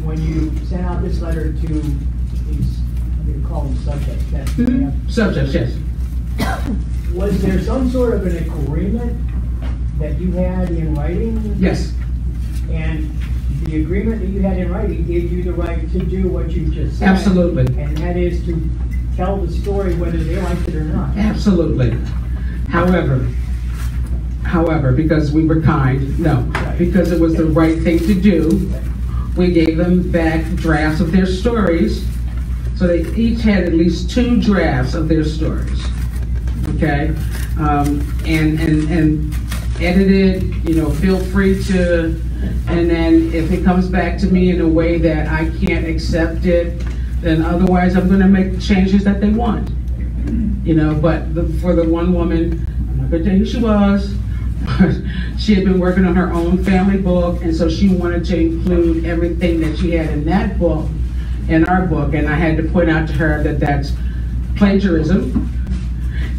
when you sent out this letter to these, I'm going to call them subjects. Subjects, yes. Was there some sort of an agreement that you had in writing? Yes. And the agreement that you had in writing gave you the right to do what you just said. Absolutely. And that is to tell the story whether they liked it or not. Absolutely. However, because we were kind, no, because it was the right thing to do, we gave them back drafts of their stories. So they each had at least 2 drafts of their stories. Okay? And edited, feel free to. And then if it comes back to me in a way that I can't accept it, then otherwise I'm going to make the changes that they want. But for the one woman, I'm not going to tell you who she was, but she had been working on her own family book, and so she wanted to include everything that she had in that book, in our book, and I had to point out to her that that's plagiarism,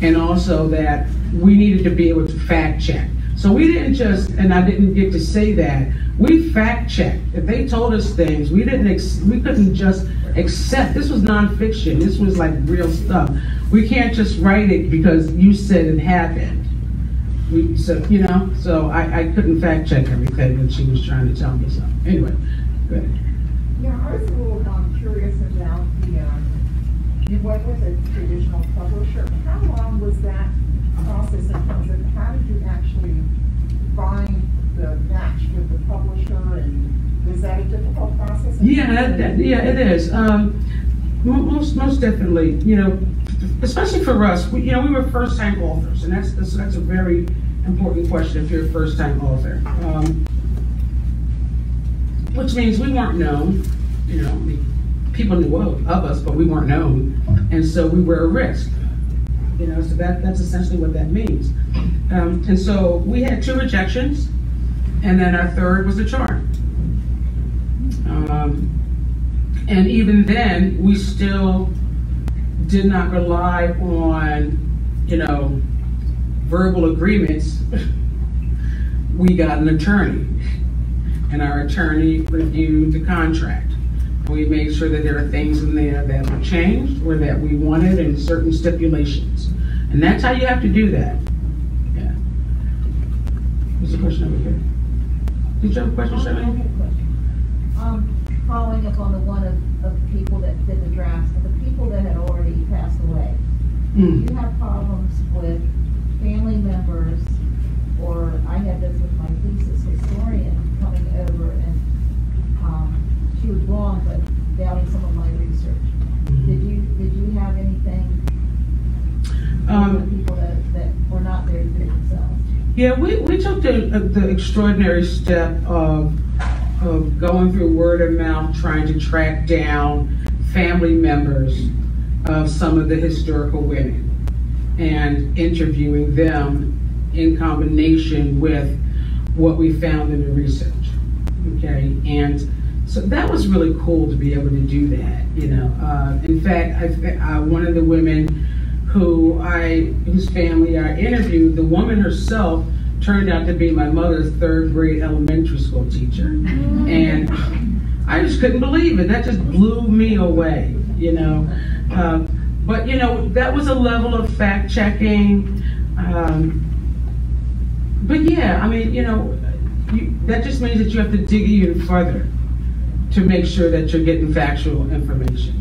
and also that we needed to be able to fact check. So we didn't just, and I didn't get to say that, we fact checked. If they told us things, we couldn't just accept. This was nonfiction. This was like real stuff. We can't just write it because you said it happened. So I couldn't fact check everything that she was trying to tell me. So anyway, go ahead. Yeah, I was a little curious about you went with a traditional publisher. How long was that process in terms of how did you actually find the match with the publisher, and is that a difficult process? Yeah, it is. Most definitely. Especially for us, we were first-time authors, and that's a very important question if you're a first-time author. Which means we weren't known. People knew of us, but we weren't known, and so we were a risk. So that's essentially what that means. And so we had 2 rejections, and then our 3rd was a charm. And even then, we still did not rely on, verbal agreements. We got an attorney, and our attorney reviewed the contract. We made sure that there are things in there that were changed or that we wanted and certain stipulations. And that's how you have to do that. Yeah. There's a question over here. Did you have a question, Shirley? I have a question. Following up on the one of people that did the drafts, and the people that had already passed away, do you have problems with family members, or I had this with my thesis historian coming over and she was wrong, but doubting some of my research. Did you have anything with people that were not there to do it themselves? Yeah, we took the extraordinary step of going through word of mouth, trying to track down family members of some of the historical women and interviewing them in combination with what we found in the research. Okay, and so that was really cool to be able to do that. You know, in fact, one of the women whose family I interviewed, the woman herself turned out to be my mother's third grade elementary school teacher, and I just couldn't believe it. That just blew me away. You know, but you know, that was a level of fact checking. But yeah, I mean, you know, that just means that you have to dig even further to make sure that you're getting factual information.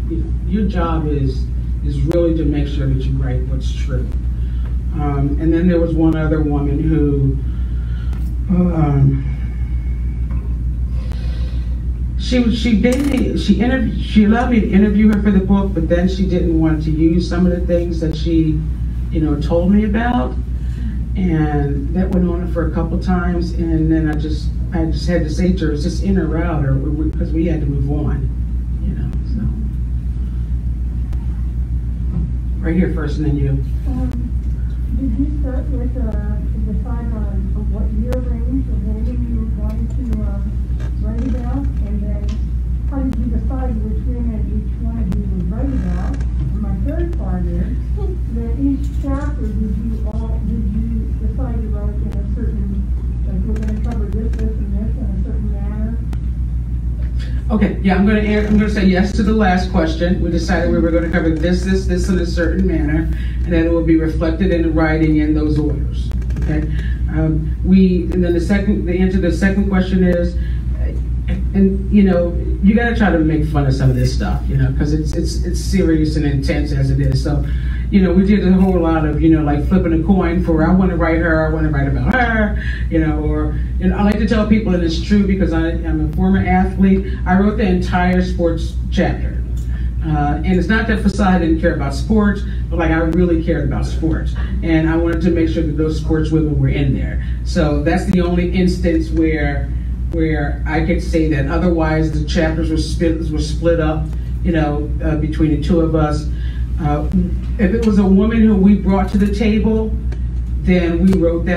You know, your job is really to make sure that you write what's true. And then there was one other woman who she allowed me to interview her for the book, but then she didn't want to use some of the things that she, you know, told me about. And that went on for a couple times, and then I just had to say to her, is this in or out, or because we had to move on, you know. So right here first, and then you. Did you start with decide on what year range of women you were going to write about, and then how did you decide which women each one of you would write about? And my third part is that each chapter did you decide to write in a certain, like we're going to cover this, and this in a certain manner? Okay, yeah, I'm going to say yes to the last question. We decided we were going to cover this in a certain manner, and that it will be reflected in the writing in those orders. Okay, and then the answer to the second question is, and you know, you got to try to make fun of some of this stuff, you know, because it's serious and intense as it is. So, you know, we did a whole lot of, you know, like flipping a coin for I want to write her, I want to write about her, you know, or, you know, I like to tell people, and it's true because I'm a former athlete, I wrote the entire sports chapter. And it's not that Facade didn't care about sports, but like I really cared about sports. And I wanted to make sure that those sports women were in there. So that's the only instance where I could say that. Otherwise, the chapters were split up, you know, between the two of us. If it was a woman who we brought to the table, then we wrote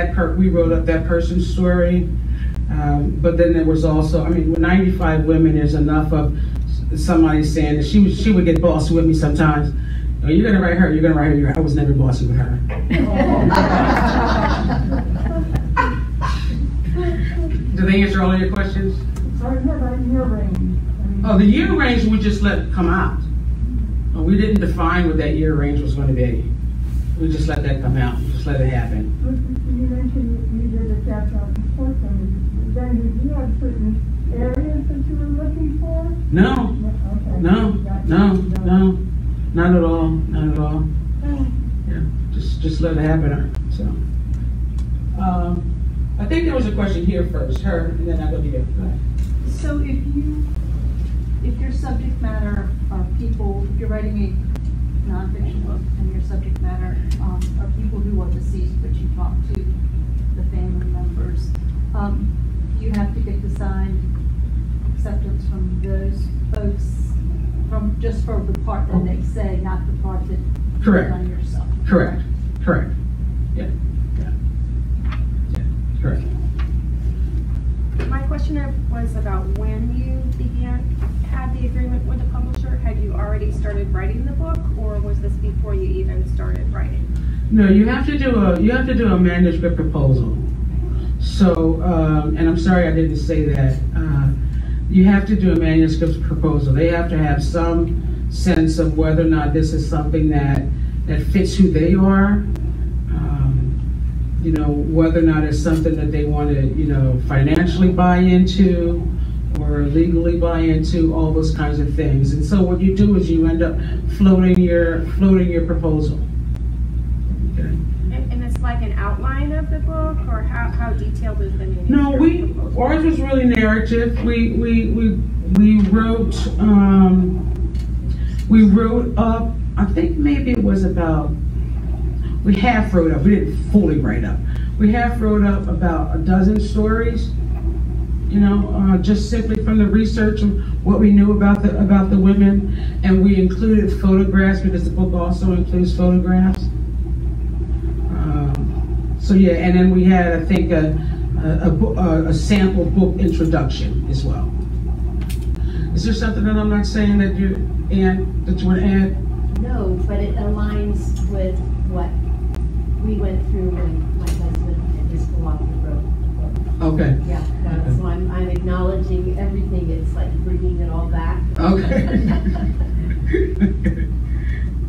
up that person's story. But then there was also, I mean, 95 women is enough of somebody saying that she would get bossy with me sometimes. Oh, you're gonna write her. You're gonna write her. I was never bossy with her. Do they answer all of your questions? Sorry, what about year range? Oh, the year range we just let come out. We didn't define what that year range was going to be. We just let that come out. We just let it happen. You mentioned you did a chapter on sports. Then did you have certain areas that you were looking for? No. Okay. No. Not at all. Not at all. Yeah. Just let it happen. So. I think there was a question here first. Her, and then I'll go to you. Go ahead. So if your subject matter are people, if you're writing a nonfiction book and your subject matter are people who are deceased, but you talk to the family members, you have to get the signed acceptance from those folks just for the part that they say, not the part that Correct. you've done yourself. Correct. Yeah. Correct. My question was about when you had the agreement with the publisher. Had you already started writing the book, or was this before you even started writing? No, you have to do a manuscript proposal. So, and I'm sorry I didn't say that. You have to do a manuscript proposal. They have to have some sense of whether or not this is something that fits who they are. You know, whether or not it's something that they want to, you know, financially buy into or legally buy into, all those kinds of things. And so what you do is you end up floating your proposal. Okay. And it's like an outline of the book, or how detailed is the manuscript? No, ours was really narrative. We wrote up, I think maybe it was about, we half wrote up, we didn't fully write up. We have wrote up about a dozen stories, you know, just simply from the research and what we knew about the women, and we included photographs because the book also includes photographs. So yeah, and then we had, I think, a sample book introduction as well. Is there something that I'm not saying that you want to add? No, but it aligns with what we went through when my husband and his co-author wrote the book. Okay. Yeah, so I'm acknowledging everything. It's like bringing it all back. Okay.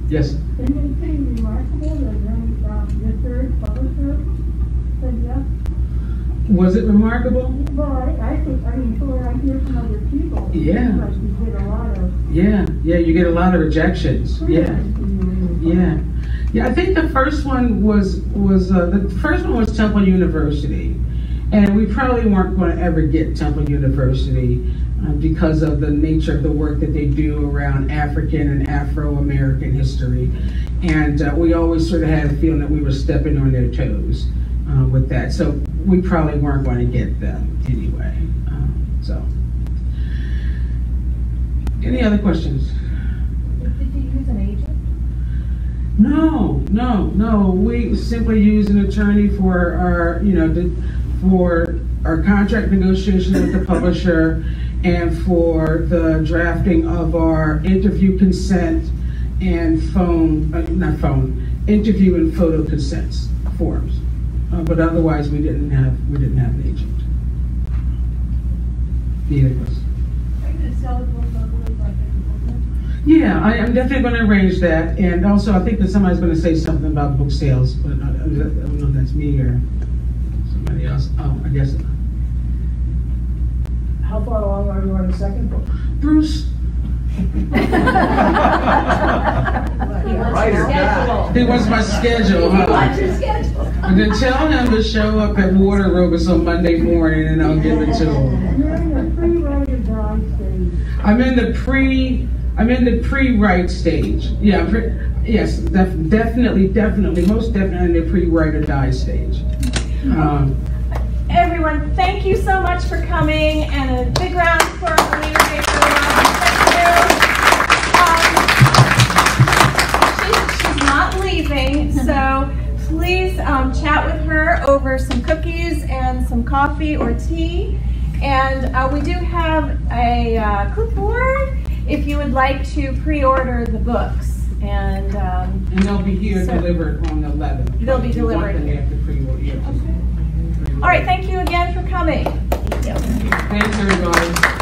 Yes. Isn't it pretty remarkable that your third publisher said yes? Was it remarkable? Well, I think, I mean, from what I hear from other people, Yeah. like you get a lot of. Yeah, you get a lot of rejections. Yeah. I think the first one was Temple University, and we probably weren't going to ever get Temple University because of the nature of the work that they do around African and Afro-American history, and we always sort of had a feeling that we were stepping on their toes with that. So we probably weren't going to get them anyway. So, any other questions? Did you use an agent? No. We simply use an attorney for our, for our contract negotiation with the publisher and for the drafting of our interview consent and interview and photo consents forms. But otherwise, we didn't have an agent. Neither of us. Are you going to sell the book locally like a book? Yeah, I'm definitely going to arrange that, and also I think that somebody's going to say something about book sales, but I don't know if that's me or somebody else. Oh, I guess. How far along are you on the second book? Bruce. He wants my schedule. Huh? Your schedule. And then tell him to show up at Water Aerobics on Monday morning, and I'll give it to him. You're in the pre-write or die stage. I'm in the pre-write stage. Yeah, yes, definitely, most definitely in the pre-write or die stage. Everyone, thank you so much for coming, and a big round for Alina. Thank you. She's not leaving, so please chat with her over some cookies and some coffee or tea. And we do have a clipboard if you would like to pre-order the books. And they'll be here delivered on the 11th. They'll be delivered. All right, thank you again for coming. Thanks, everybody.